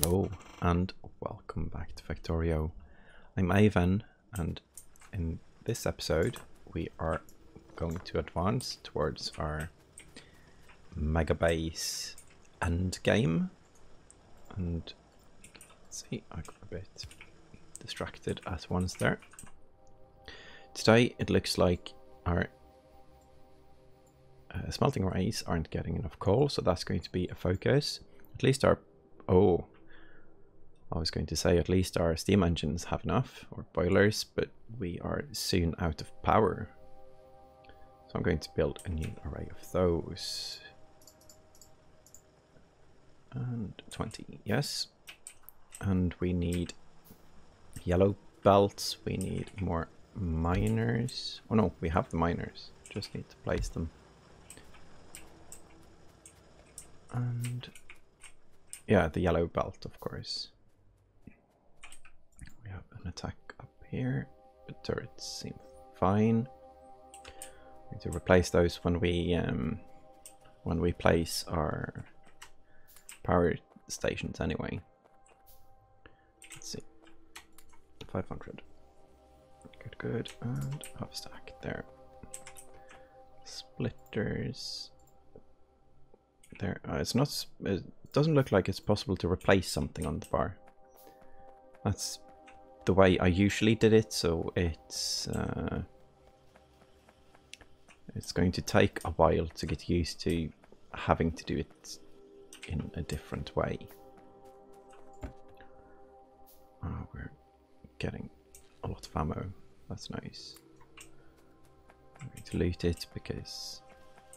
Hello and welcome back to Factorio. I'm Ivan, and in this episode we are going to advance towards our Megabase end game. And let's see, I got a bit distracted at once there. Today it looks like our smelting rays aren't getting enough coal, so that's going to be a focus. At least our I was going to say at least our steam engines have enough, or boilers, but we are soon out of power. So I'm going to build a new array of those. And 20, yes. And we need yellow belts, we need more miners. Oh no, we have the miners, just need to place them. And yeah, the yellow belt, of course. We have an attack up here, but turrets seem fine. We need to replace those when we place our power stations anyway. Let's see, 500. Good, and half stack there. Splitters. There, it's not. It doesn't look like it's possible to replace something on the bar. That's the way I usually did it, so it's going to take a while to get used to having to do it in a different way. Oh, we're getting a lot of ammo. That's nice. I'm going to loot it because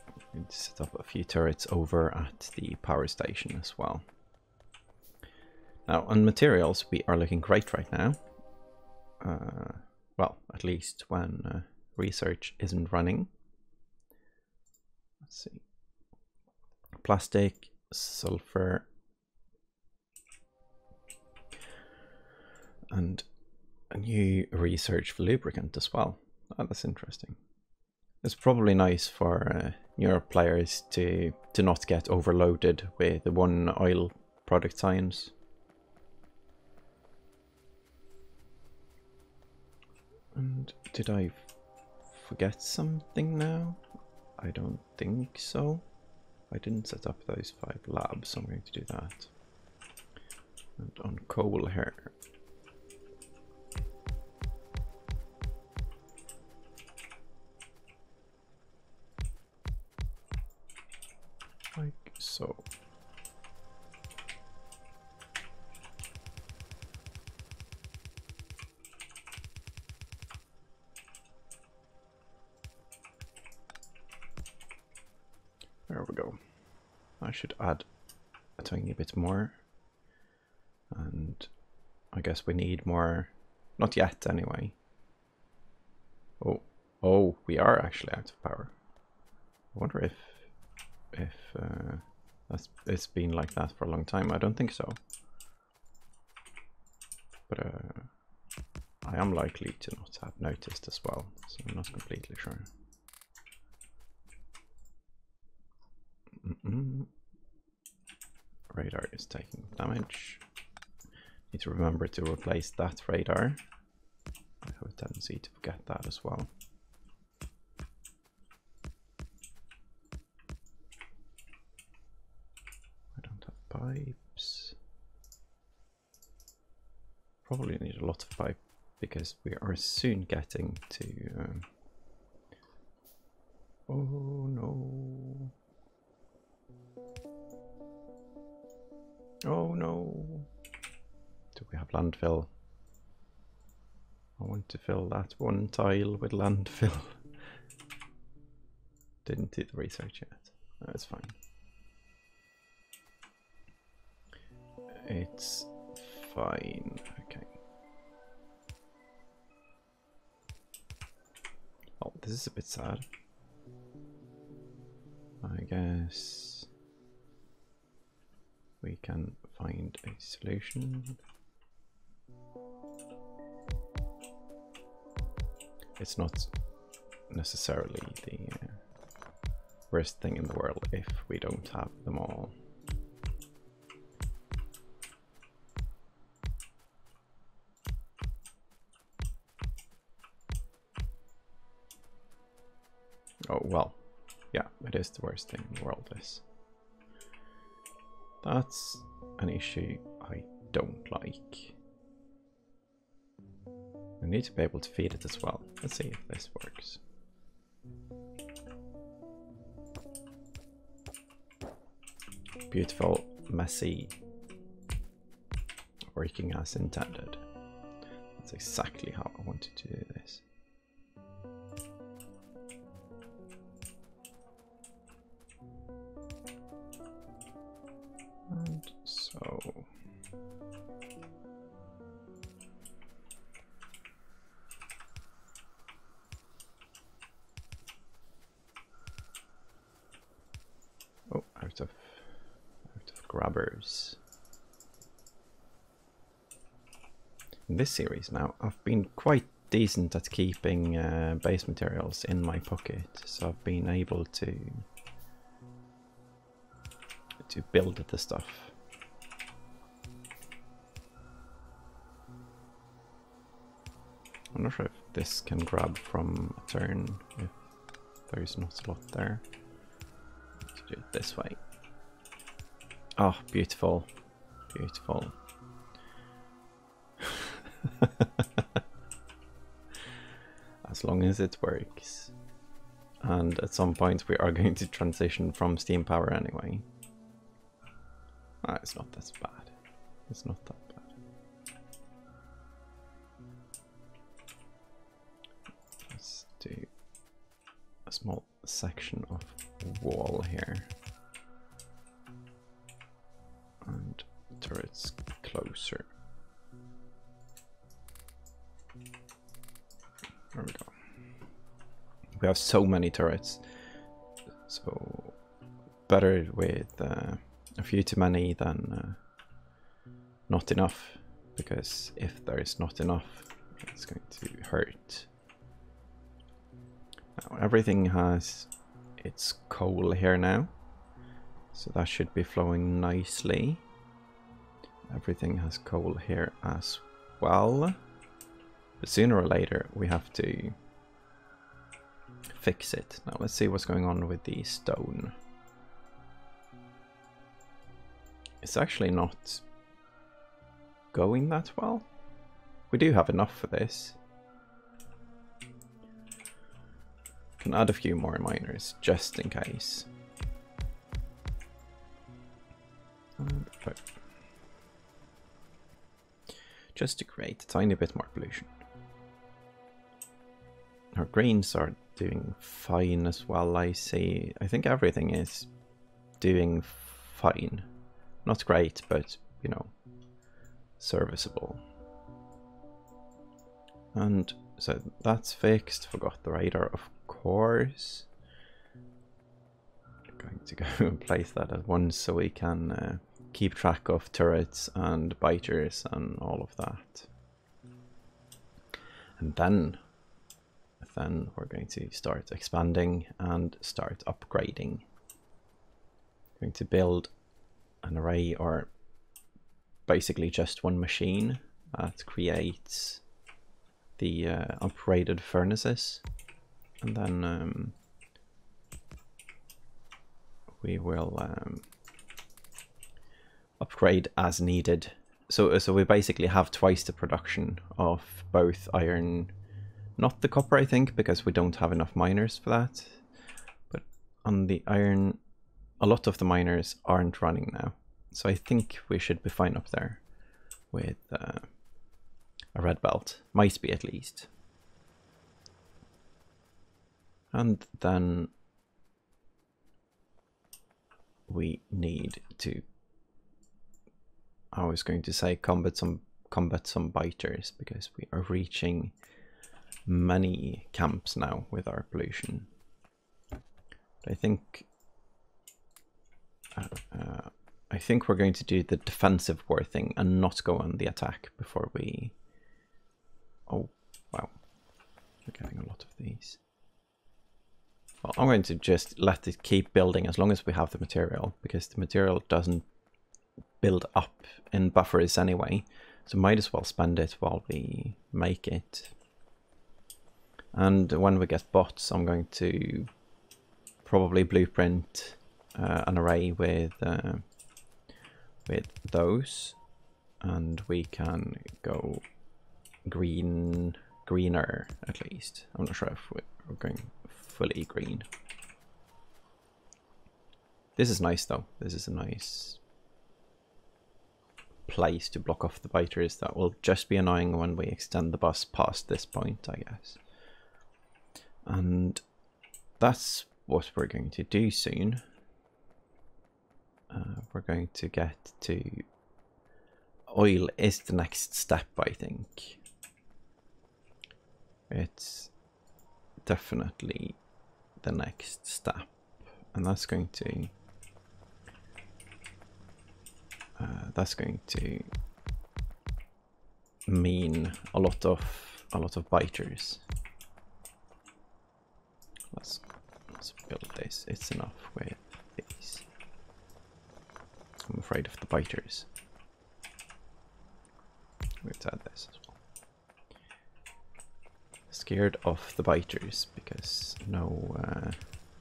I'm going to set up a few turrets over at the power station as well. Now, on materials, we are looking great right now. Well, at least when research isn't running. Let's see. Plastic, sulfur, and a new research for lubricant as well. Oh, that's interesting. It's probably nice for newer players to not get overloaded with the one oil product science. And did I forget something now? I don't think so. I didn't set up those 5 labs, so I'm going to do that. And on coal here. Like so. There we go. I should add a tiny bit more. And I guess we need more. Not yet, anyway. Oh, we are actually out of power. I wonder if it's been like that for a long time. I don't think so. But I am likely to not have noticed as well, so I'm not completely sure. Radar is taking damage. Need to remember to replace that radar. I have a tendency to forget that as well. I don't have pipes. Probably need a lot of pipe because we are soon getting to oh no. Oh no. Do we have landfill? I want to fill that one tile with landfill. Didn't do the research yet. That's fine. It's fine. Okay. Oh, this is a bit sad. I guess we can find a solution. It's not necessarily the worst thing in the world if we don't have them all. Oh, well, yeah, it is the worst thing in the world, this. That's an issue I don't like. I need to be able to feed it as well. Let's see if this works. Beautiful, messy, working as intended. That's exactly how I wanted to do this. And so... oh, out of grabbers. In this series now, I've been quite decent at keeping base materials in my pocket, so I've been able to build the stuff. I'm not sure if this can grab from a turn, if there's not a lot there. Let's do it this way. Oh, beautiful, beautiful. As long as it works. And at some point we are going to transition from steam power anyway. Ah, it's not that bad. It's not that bad. Let's do a small section of wall here. And turrets closer. There we go. We have so many turrets, so better with a few too many than not enough, because if there is not enough, it's going to hurt. Now, everything has its coal here now, so that should be flowing nicely. Everything has coal here as well. But sooner or later we have to fix it. Now let's see what's going on with the stone. It's actually not going that well. We do have enough for this. Can add a few more miners just in case. Just to create a tiny bit more pollution. Our greens are doing fine as well, I see. I think everything is doing fine. Not great, but, you know, serviceable. And so that's fixed. Forgot the radar, of course. I'm going to go and place that at once so we can keep track of turrets and biters and all of that. And then we're going to start expanding and start upgrading. I'm going to build an array, or basically just one machine that creates the upgraded furnaces, and then we will upgrade as needed. So we basically have twice the production of both iron. Not the copper, I think, because we don't have enough miners for that. But on the iron, a lot of the miners aren't running now. So I think we should be fine up there with a red belt. Might be, at least. And then we need to... I was going to say combat some biters, because we are reaching many camps now with our pollution. But I think we're going to do the defensive war thing and not go on the attack before we... Oh, wow. We're getting a lot of these. Well, I'm going to just let it keep building as long as we have the material, because the material doesn't build up in buffers anyway, so might as well spend it while we make it. And when we get bots, I'm going to probably blueprint an array with those, and we can go greener at least. I'm not sure if we're going fully green. This is nice though. This is a nice place to block off the biters. That will just be annoying when we extend the bus past this point, I guess. And that's what we're going to do soon. We're going to get to oil is the next step, I think. It's definitely the next step, and that's going to mean a lot of biters. Let's build this. It's enough with these. I'm afraid of the biters. We have to add this as well. Scared of the biters because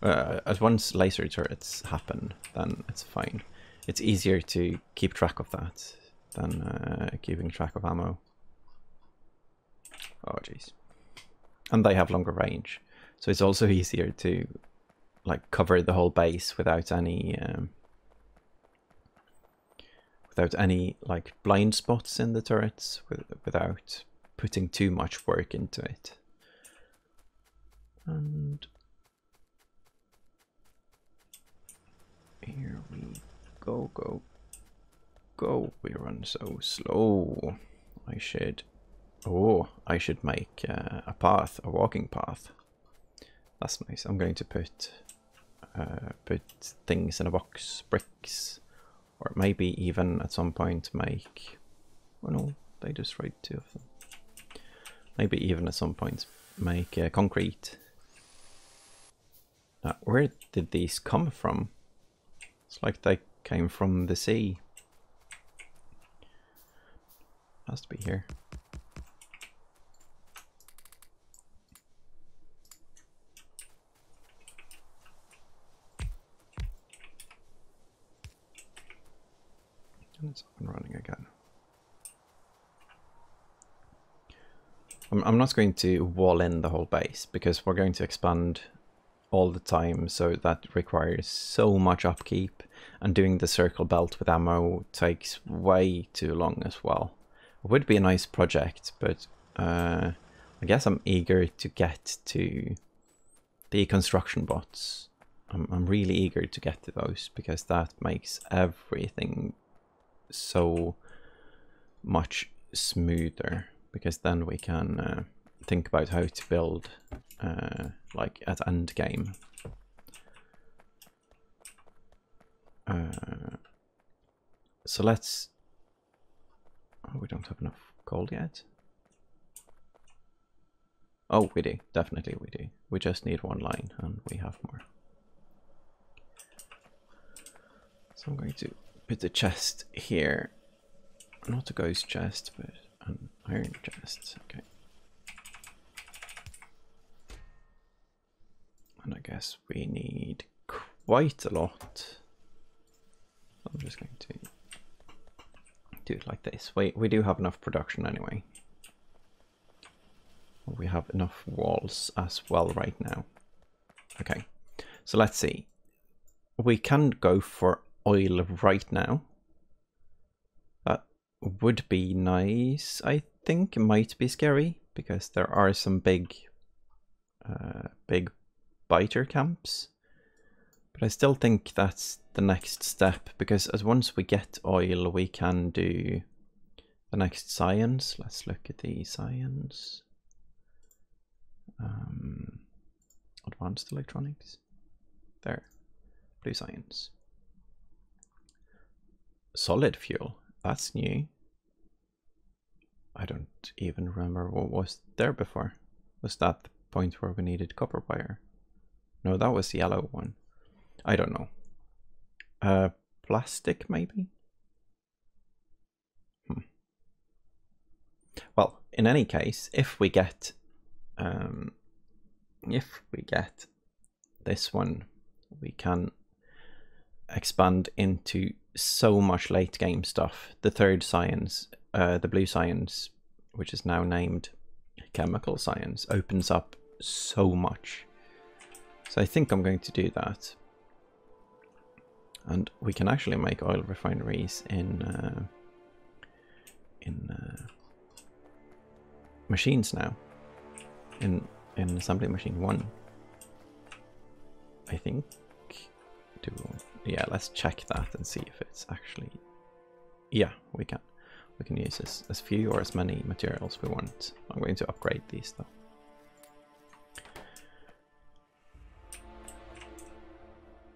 as once laser turrets happen, then it's fine. It's easier to keep track of that than keeping track of ammo. Oh jeez. And they have longer range, so it's also easier to like cover the whole base without any like blind spots in the turrets, without putting too much work into it. And here we go. We run so slow. I should make a path, a walking path. That's nice. I'm going to put things in a box, bricks, or maybe even at some point make. Oh no, they destroyed 2 of them. Maybe even at some point make concrete. Now, where did these come from? It's like they came from the sea. Has to be here. And it's up and running again. I'm not going to wall in the whole base because we're going to expand all the time, so that requires so much upkeep, and doing the circle belt with ammo takes way too long as well. It would be a nice project, but I guess I'm eager to get to the construction bots. I'm really eager to get to those because that makes everything so much smoother, because then we can think about how to build like at end game. So let's. Oh, we don't have enough gold yet. Oh, we do. Definitely we do. We just need 1 line and we have more. So I'm going to put the chest here. Not a ghost chest, but an iron chest. Okay. And I guess we need quite a lot. I'm just going to do it like this. We do have enough production anyway. We have enough walls as well right now. Okay, so let's see. We can go for oil right now. That would be nice. I think it might be scary because there are some big biter camps, but I still think that's the next step, because as once we get oil we can do the next science. Let's look at the science. Advanced electronics. There. Blue science. Solid fuel. That's new. I don't even remember what was there before. Was that the point where we needed copper wire? No, that was the yellow one. I don't know. Plastic maybe? Well, in any case, if we get this one we can expand into so much late game stuff. The third science, the blue science, which is now named chemical science, opens up so much. So I think I'm going to do that. And we can actually make oil refineries in machines now. In assembly machine 1. I think. Yeah, let's check that and see if it's actually... Yeah, we can. We can use as few or as many materials we want. I'm going to upgrade these though.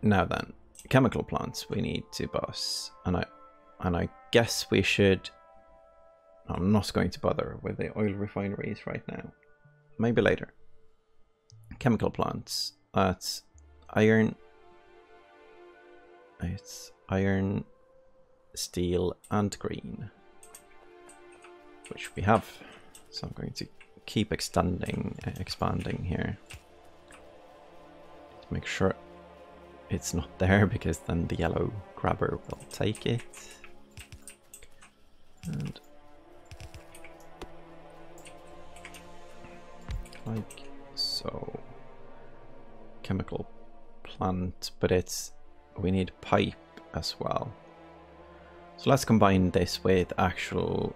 Now then, chemical plants we need to bus, and I guess we should... I'm not going to bother with the oil refineries right now. Maybe later. Chemical plants. That's iron. It's iron, steel, and green, which we have. So I'm going to keep expanding here. To make sure it's not there, because then the yellow grabber will take it. And like so. Chemical plant, but we need pipe as well. So let's combine this with actually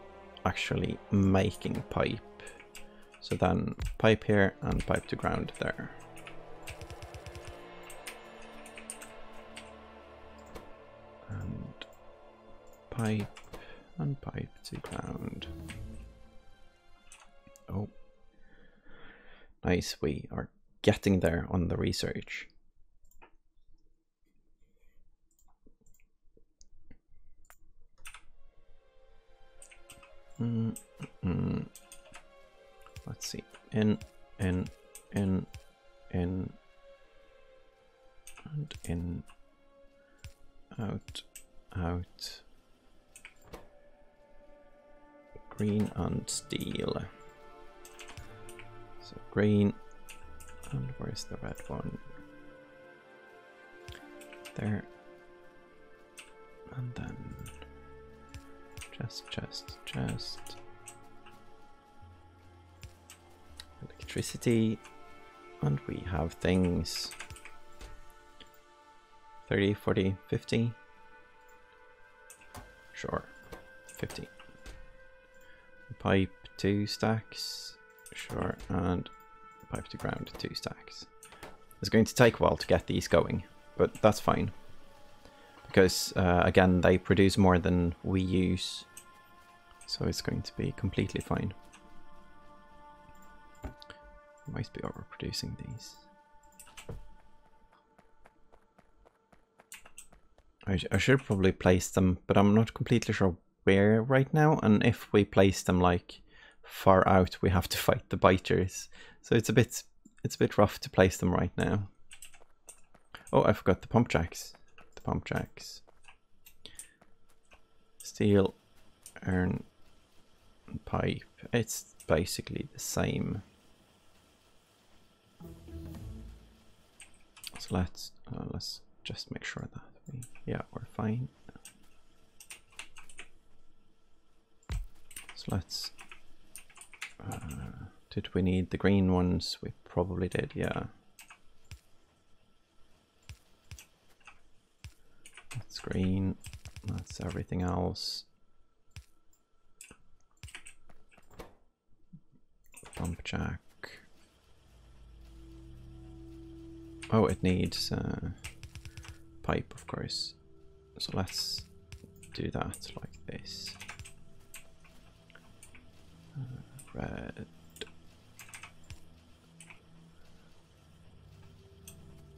making pipe. So then pipe here and pipe to ground there. And pipe to ground. Oh, nice, we are getting there on the research. Let's see. In, and in, out. Green and steel. So green, and where's the red one? There. And then chest. Electricity, and we have things 30, 40, 50. Sure, 50. Pipe 2 stacks. Sure, and pipe to ground 2 stacks. It's going to take a while to get these going, but that's fine. Because, again, they produce more than we use. So it's going to be completely fine. Might be overproducing these. I should probably place them, but I'm not completely sure where right now. And if we place them like far out, we have to fight the biters. So it's a bit rough to place them right now. Oh, I forgot the pump jacks. The pump jacks. Steel, iron, and pipe. It's basically the same. So let's just make sure that we're fine. So let's did we need the green ones? We probably did, yeah. That's green. That's everything else. Pump jack. Oh, it needs pipe, of course. So let's do that like this. Red.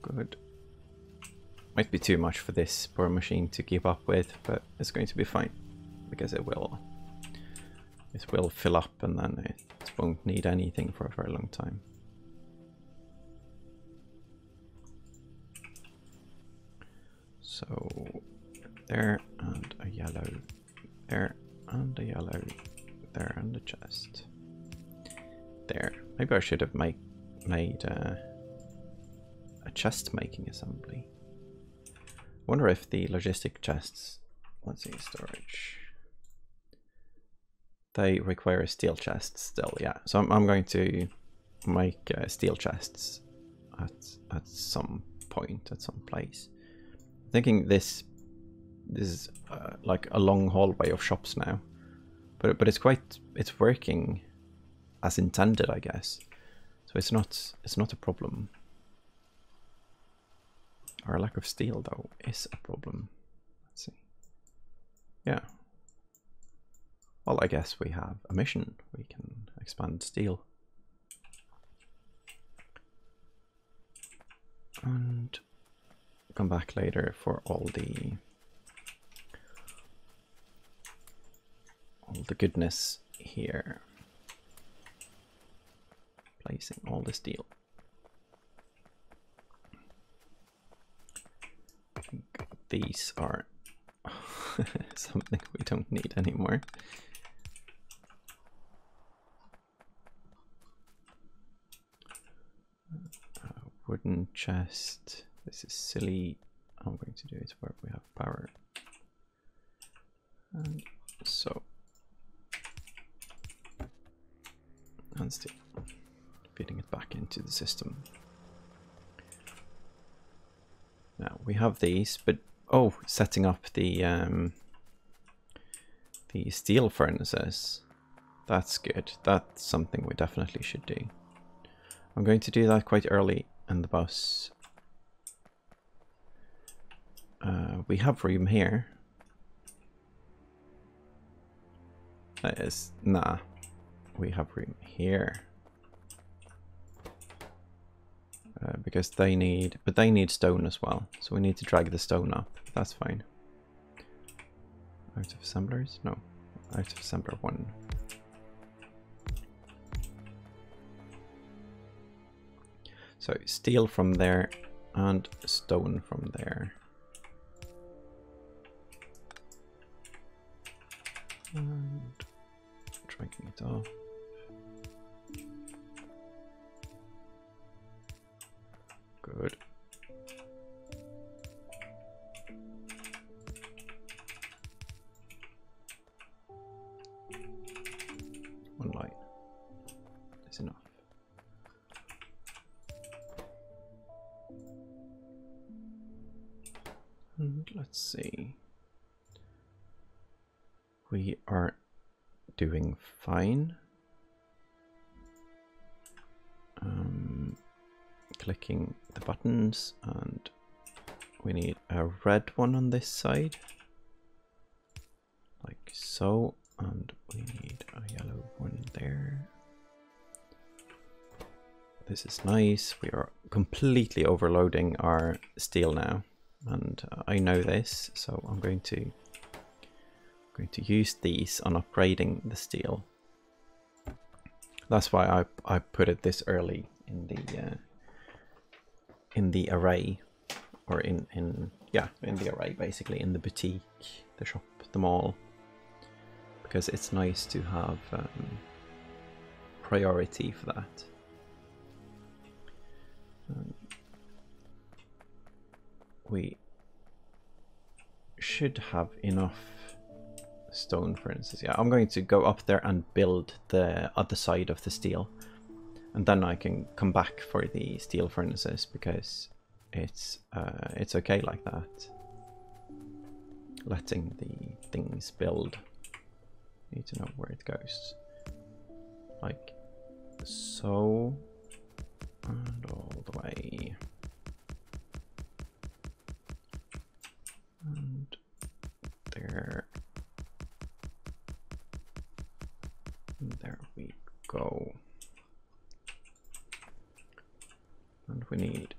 Good. Might be too much for this poor machine to keep up with, but it's going to be fine because it will fill up and then it won't need anything for a very long time. So there, and a yellow there, and a yellow there, and a chest there. Maybe I should have made a chest making assembly. wonder if the logistic chests, let's see, storage, they require steel chests still, yeah. So I'm going to make steel chests at some point, at some place. I'm thinking this is like a long hallway of shops now, but it's working as intended, I guess. So it's not a problem. Our lack of steel though is a problem. Let's see. Yeah. Well, I guess we have a mission. We can expand steel. And come back later for all the goodness here. Placing all the steel. I think these are something we don't need anymore. Wooden chest. This is silly. I'm going to do it where we have power. And so. And still feeding it back into the system. Now we have these, but oh, setting up the steel furnaces. That's good. That's something we definitely should do. I'm going to do that quite early in the bus. We have room here. That is, nah. We have room here. Because they need stone as well. So we need to drag the stone up. That's fine. Out of assemblers? No. Out of assembler 1. So steel from there and stone from there. And dragging it off. Good. One line is enough. And let's see. We are doing fine. Clicking the buttons, and we need a red one on this side, like so, and we need a yellow one there. This is nice. We are completely overloading our steel now, and I know this, so I'm going to use these on upgrading the steel. That's why I put it this early in the array, or in the array, basically in the boutique, the shop, the mall, because it's nice to have priority for that. We should have enough stone, for instance. Yeah, I'm going to go up there and build the other side of the steel, and then I can come back for the steel furnaces, because it's okay like that. Letting the things build. Need to know where it goes. Like so, and all the way. And there. And there we go. And we need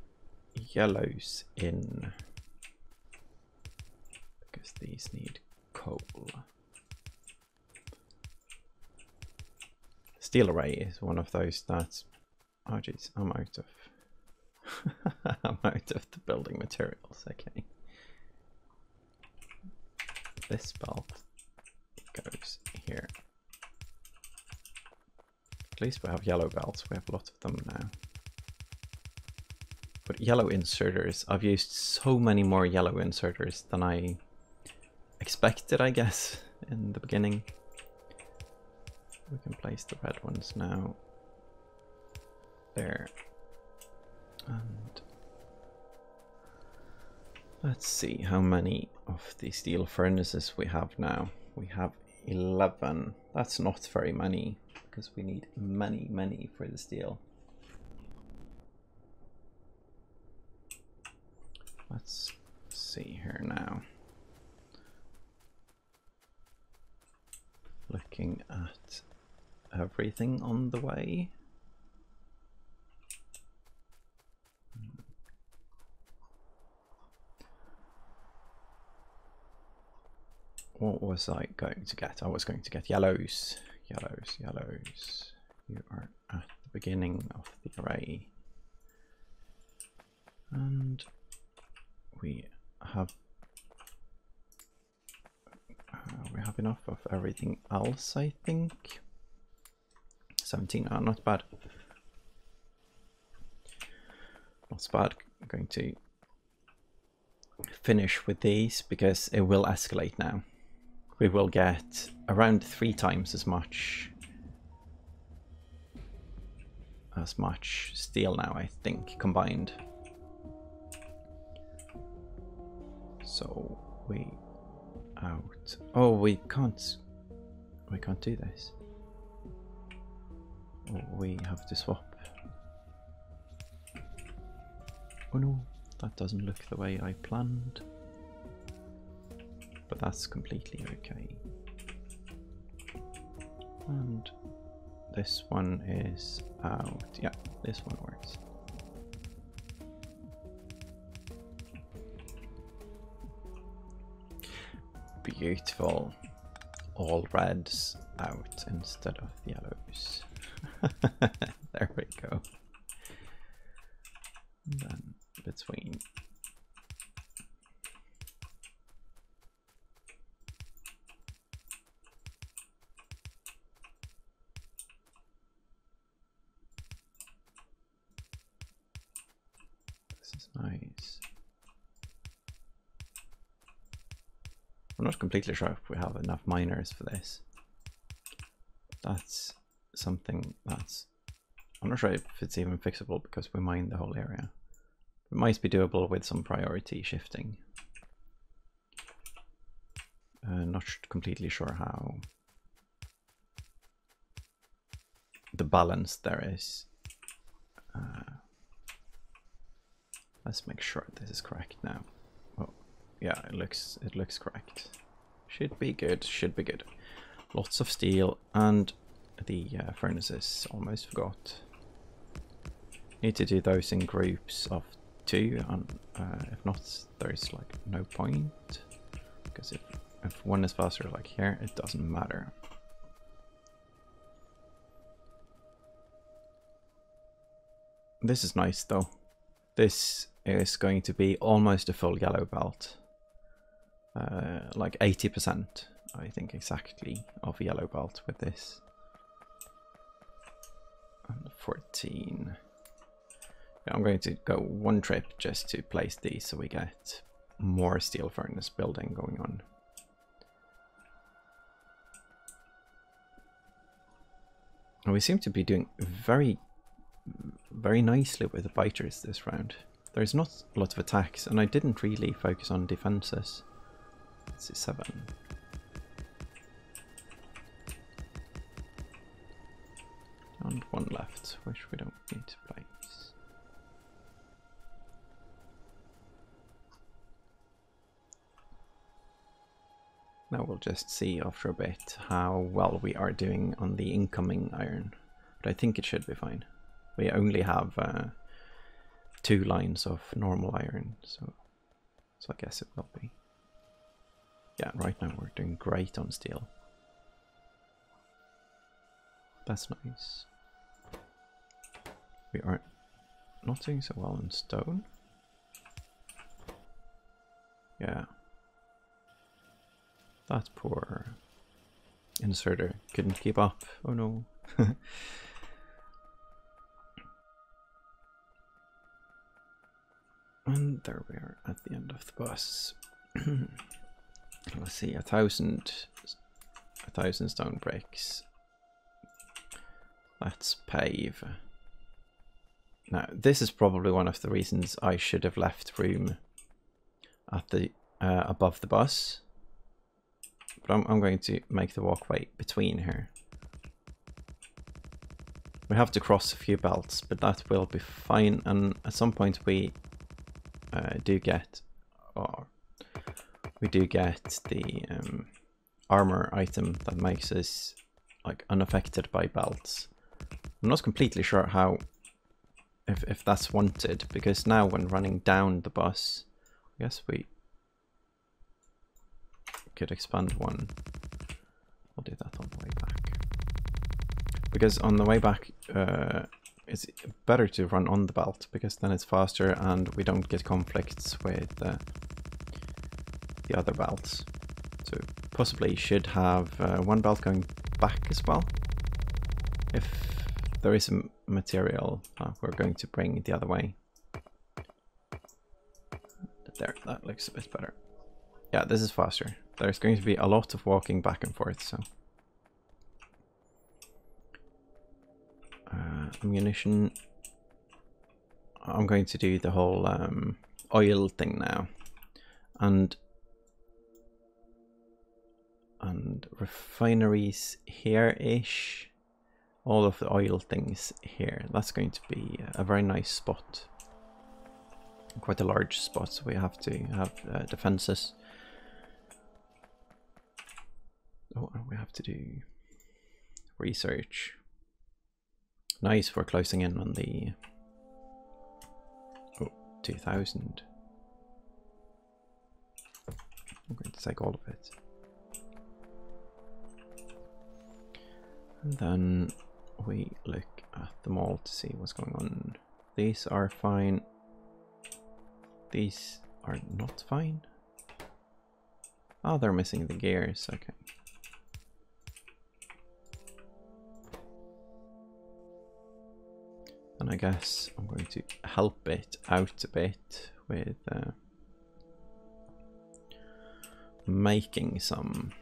yellows in, because these need coal. Steel array is one of those that's, oh jeez, I'm out of I'm out of the building materials. Okay, this belt goes here. At least we have yellow belts. We have a lot of them now. But yellow inserters. I've used so many more yellow inserters than I expected, I guess, in the beginning. We can place the red ones now. There. And let's see how many of the steel furnaces we have now. We have 11. That's not very many, because we need many for the steel. Let's see here now. Looking at everything on the way. What was I going to get? I was going to get yellows. Yellows. You are at the beginning of the array. And we have enough of everything else, I think. 17, not bad. Not bad. I'm going to finish with these because it will escalate now. We will get around 3 times as much steel now, I think, combined. So we out. Oh, we can't do this. Oh, we have to swap. Oh no, that doesn't look the way I planned. But that's completely okay. And this one is out. Yeah, this one works. Beautiful. All reds out instead of yellows. There we go. And then between this is nice. I'm not completely sure if we have enough miners for this. That's something that's... I'm not sure if it's even fixable because we mine the whole area. It might be doable with some priority shifting. Not completely sure how the balance there is. Let's make sure this is correct now. Oh, yeah, it looks correct. Should be good. Should be good. Lots of steel and the furnaces. Almost forgot. Need to do those in groups of 2, and if not, there's like no point. Because if one is faster, like here, it doesn't matter. This is nice though. This is going to be almost a full yellow belt. Like 80%, I think, exactly of yellow belt with this. And 14. Yeah, I'm going to go one trip just to place these so we get more steel furnace building going on. And we seem to be doing very nicely with the biters this round. There's not a lot of attacks, and I didn't really focus on defenses. Let's see, 7. And 1 left, which we don't need to place. Now we'll just see after a bit how well we are doing on the incoming iron. But I think it should be fine. We only have 2 lines of normal iron, so I guess it will be. Yeah, right now we're doing great on steel. That's nice. We are not doing so well on stone. Yeah. That poor inserter couldn't keep up. Oh no. And there we are at the end of the bus. Let's see, 1,000 stone bricks. Let's pave. Now, this is probably one of the reasons I should have left room at the above the bus. But I'm going to make the walkway between here. We have to cross a few belts, but that will be fine. And at some point we do get the armor item that makes us like unaffected by belts. I'm not completely sure how, if that's wanted, because now when running down the bus, I guess we could expand one. We'll do that on the way back. Because on the way back, it's better to run on the belt, because then it's faster and we don't get conflicts with the other belts. So possibly should have one belt going back as well. If there is a material we're going to bring the other way. There, that looks a bit better. Yeah, this is faster. There's going to be a lot of walking back and forth, so. Ammunition. I'm going to do the whole oil thing now. And refineries here-ish. All of the oil things here. That's going to be a very nice spot. Quite a large spot, so we have to have defenses. Oh, we have to do research. Nice, we're closing in on the 2,000. I'm going to take all of it. And then we look at them all to see what's going on. These are fine. These are not fine. Oh, they're missing the gears. Okay. And I guess I'm going to help it out a bit with making some.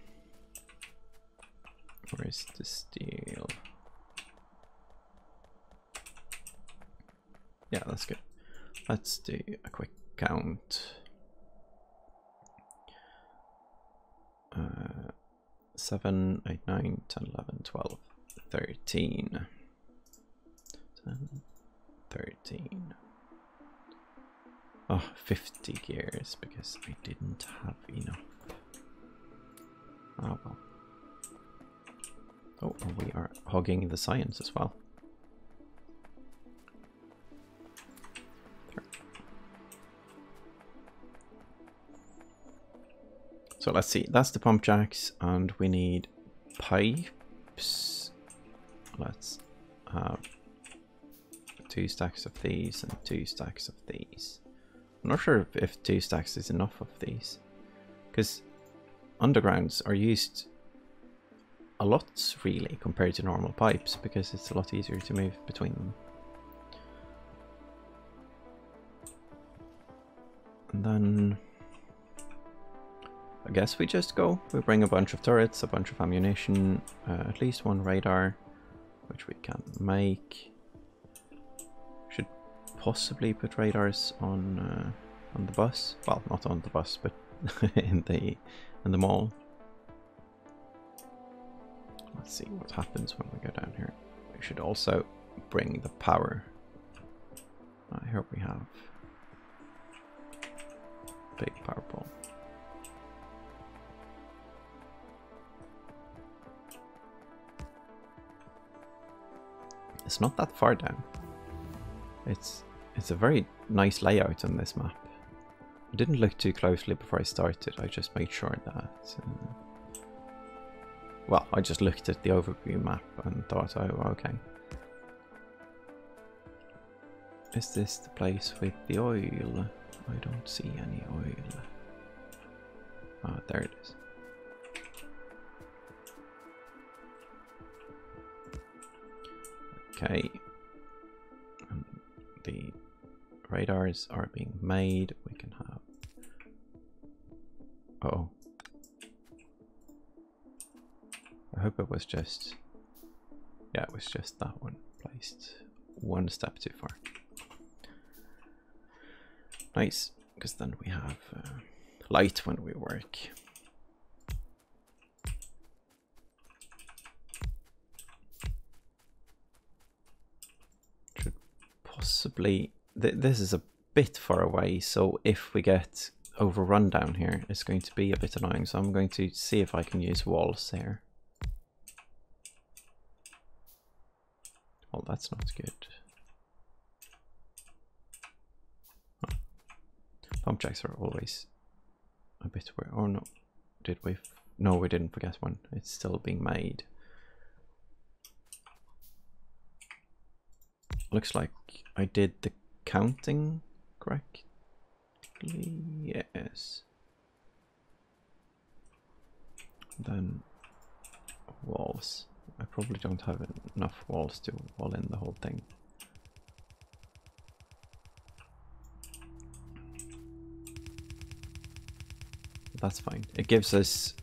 Where is the steel? Yeah, that's good. Let's do a quick count. 7, 8, 9, 10, 11, 12, 13. 10, 13. Oh, 50 gears because I didn't have enough. Oh well. Oh, and we are hogging the science as well. There. So let's see, that's the pump jacks, and we need pipes. Let's have 2 stacks of these and 2 stacks of these. I'm not sure if 2 stacks is enough of these, because undergrounds are used a lot really compared to normal pipes, because it's a lot easier to move between them. And then I guess we just go. We bring a bunch of turrets, a bunch of ammunition, at least 1 radar, which we can make. Should possibly put radars on the bus. Well, not on the bus, but in the mall. Let's see what happens when we go down here. We should also bring the power. Here we have big power pole. It's not that far down. It's a very nice layout on this map. I didn't look too closely before I started. I just made sure that. Well, I just looked at the overview map and thought, oh, okay. Is this the place with the oil? I don't see any oil. Ah, there it is. Okay. And the radars are being made. We can have... Uh-oh. I hope it was just... Yeah, it was just that one placed one step too far. Nice, because then we have light when we work. Should possibly... This is a bit far away, so if we get overrun down here, it's going to be a bit annoying. So I'm going to see if I can use walls here. Well, that's not good. Oh. Pump jacks are always a bit weird. Oh no, did we? No, we didn't forget one. It's still being made. Looks like I did the counting correctly. Yes. Then walls. I probably don't have enough walls to wall in the whole thing. That's fine. It gives us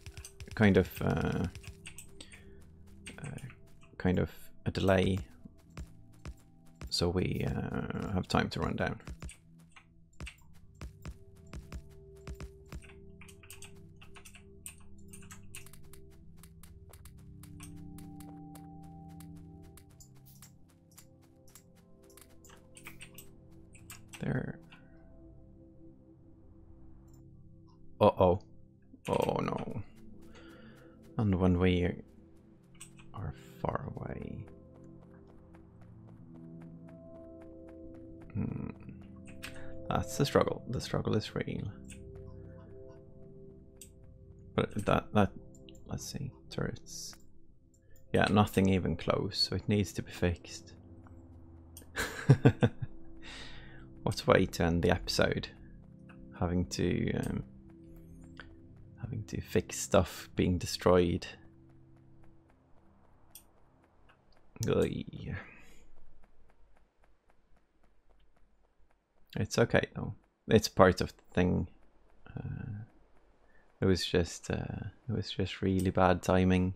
kind of a delay, so we have time to run down. There. Uh-oh. Oh no. And when we are far away. That's the struggle. The struggle is real. But that let's see. Turrets. Yeah, nothing even close, so it needs to be fixed. What a way to end the episode. Having to fix stuff being destroyed. Oy. It's okay though. It's part of the thing. It was just really bad timing.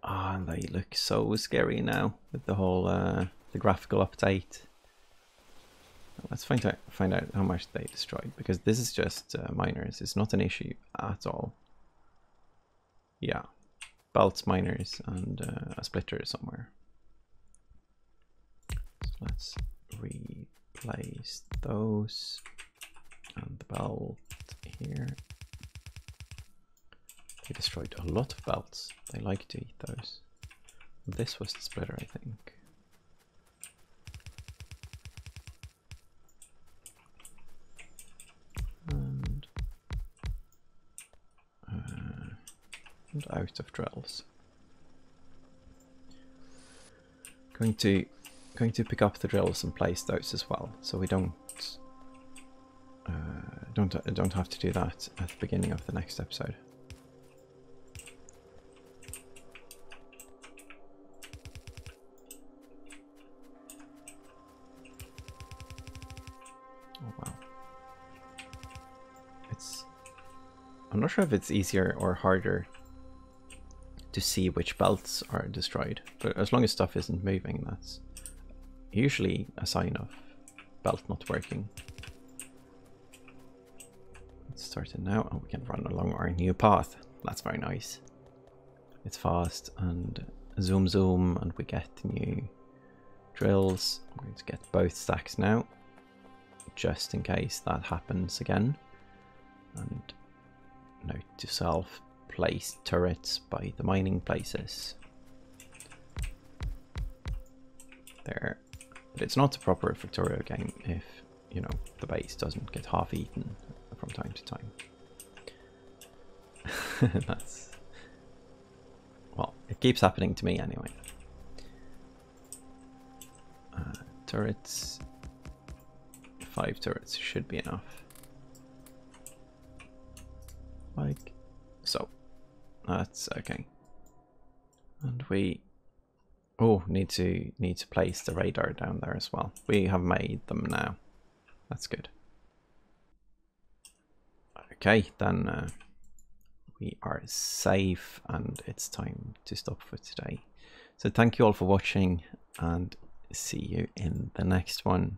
Ah, and they look so scary now with the whole the graphical update. Let's find out how much they destroyed, because this is just miners. It's not an issue at all. Yeah, belts, miners, and a splitter somewhere. So let's replace those and the belt here. They destroyed a lot of belts. They like to eat those. This was the splitter, I think. And out of drills. Going to pick up the drills and place those as well, so we don't have to do that at the beginning of the next episode. Oh wow. I'm not sure if it's easier or harder to see which belts are destroyed, but as long as stuff isn't moving, that's usually a sign of belt not working. Let's start it now, and we can run along our new path. That's very nice. It's fast and zoom zoom, and we get new drills. I'm going to get both stacks now, just in case that happens again. And note to self, place turrets by the mining places. There. But it's not a proper Factorio game if, you know, the base doesn't get half eaten from time to time. That's... well, it keeps happening to me anyway. Turrets. 5 turrets should be enough. Like so. That's okay. And we Oh, need to place the radar down there as well. We have made them now. That's good. Okay, then we are safe and it's time to stop for today. So thank you all for watching and see you in the next one.